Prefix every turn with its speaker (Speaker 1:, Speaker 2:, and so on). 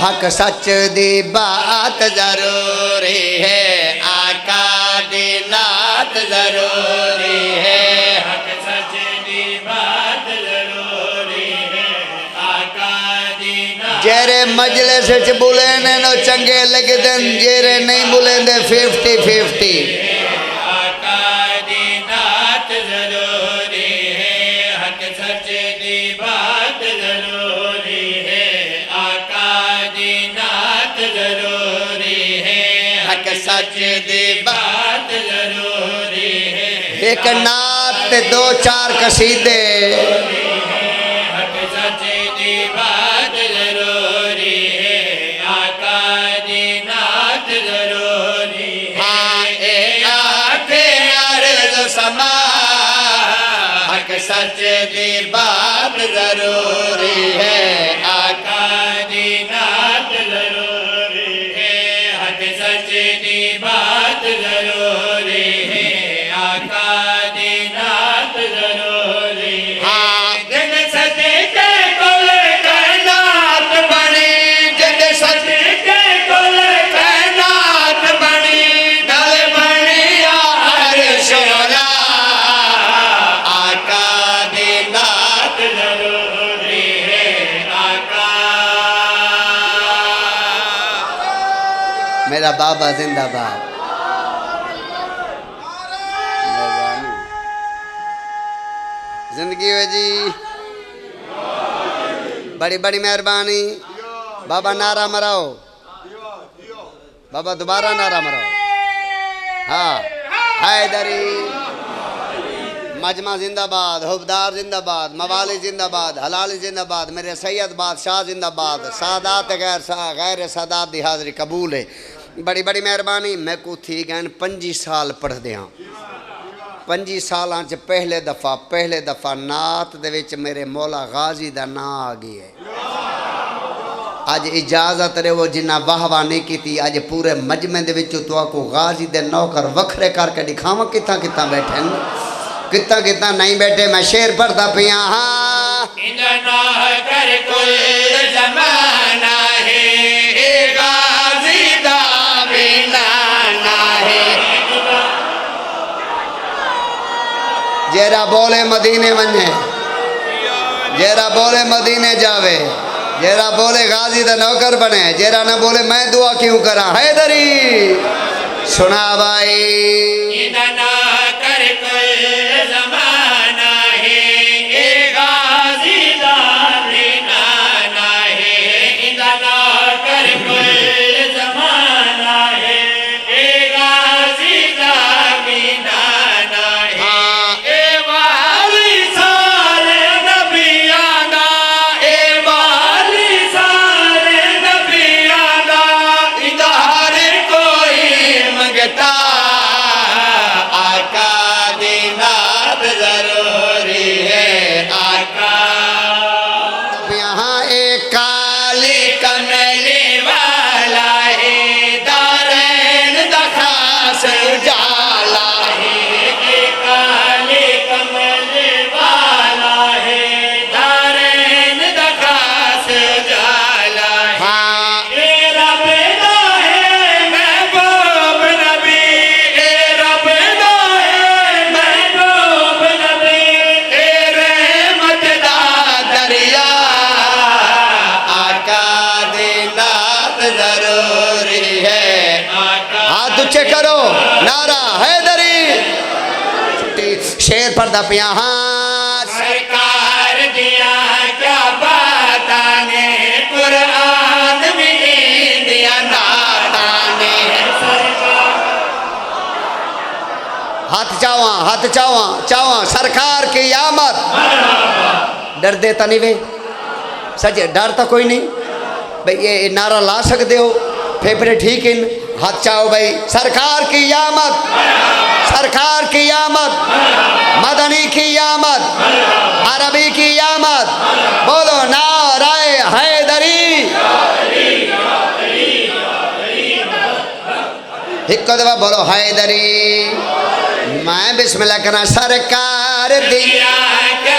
Speaker 1: हक सच दी बात जरूरी है, आका दी नात जरूरी है।
Speaker 2: हक सच दी बात जरूरी है, आका दी नात।
Speaker 1: जेरे मजलिस च बुलेने नो चंगे लगदे, जेरे नहीं बुलेंदे 50-50।
Speaker 2: आका दी नात जरूरी है, हक सच दी बात जरूरी है, आका दी नात जरूरी है,
Speaker 1: हक सच दी
Speaker 2: बात जरूरी है।
Speaker 1: एक नात ते 2-4 कसीदे,
Speaker 2: हक सच दी बात जरूरी है, आका दी नात जरूरी है।
Speaker 1: हाँ ए आखे अर्ज़ समा, हक सच दी बात जरूरी है,
Speaker 2: आका दी नात जरूरी है, हक सच दी बात जरूरी है, आका दी नात जरूरी है।
Speaker 1: हाँ
Speaker 2: जिन सदके कुल कायनात बनी, जिन सदके कुल कायनात बनी,
Speaker 1: नल बनिया अर्श वाला, आका दी नात
Speaker 2: जरूरी है, आका।
Speaker 1: मेरा बाबा जिंदाबाद। जिंदगी है जी, बड़ी बड़ी मेहरबानी। बाबा नारा मराओ, बाबा दोबारा नारा मराओ। हाँ हैदरी मजमा जिंदाबाद, हुबदार जिंदाबाद, मवाली जिंदाबाद, हलाली जिंदाबाद, मेरे सैयद बादशाह जिंदाबाद। सादात गैर सादात दी हाज़री कबूल है। बड़ी बड़ी मेहरबानी। मैं को थी गए 25 साल पढ़दे हाँ। 25 सालां च पहले दफ़ा नात दे विच मेरे मौला गाजी दा नां आ गया है। अज इजाजत रहो जिन्ना वाह वाह नहीं की, अज पूरे मजमे दे विच तुहाको गाजी दे नौकर वखरे करके दिखावा कितना कितना बैठे न, कितना कितना नहीं बैठे। मैं शेर पढ़ता पिया हाँ।
Speaker 2: इन्ना कर कुल जमाना है, गाजी दा बिना ना है।
Speaker 1: जेरा बोले मदीने वने, जेरा बोले मदीने जावे, जेरा बोले गाजी दा नौकर बने, जेरा न बोले मैं दुआ क्यों करा। हैदरी सुना भाई।
Speaker 2: इन्ना कर कुल जमाना है, गाजी दा बिना ना है। इन्ना कर कुल जमाना है, गाजी दा बिना ना है। ए वाली सारे नबियां दा, ए वाली सारे नबियां दा, इधर कोई मंगता,
Speaker 1: आका दी नात जरूरी है,
Speaker 2: आका।
Speaker 1: यहाँ एक काली
Speaker 2: कमली वाला है, दारैन दा खास उजाला है। काली कमली वाला है, दारैन दा खास उजाला है।
Speaker 1: हाँ
Speaker 2: ए रब दा है महबूब नबी, ए रब दा है महबूब नबी, ए रहमत दा दरिया,
Speaker 1: आका दी नात जरूरी है।
Speaker 2: आका।
Speaker 1: हाथ ऊंचे करो, नारा हैदरी। शेर पढ़ता पिया हाँ।
Speaker 2: सरकार दिया क्या बाता ने, कुरान में दिया नाता ने।
Speaker 1: हाथ चावा, हाथ चावा, चावा। सरकार की आमद। डर देता नहीं वे सच, डर तो कोई नहीं भाई। ये नारा ला सकते हो, फेफड़े ठीक इन। हाथ चाहो भाई। सरकार की आमद, सरकार की आमद, मदनी की आमद, अरबी की आमद। बोलो नाराए हैदरी। एक दफा बोलो हैदरी। मैं बिस्मिल्लाह करना। सरकार दी
Speaker 2: दिया क्या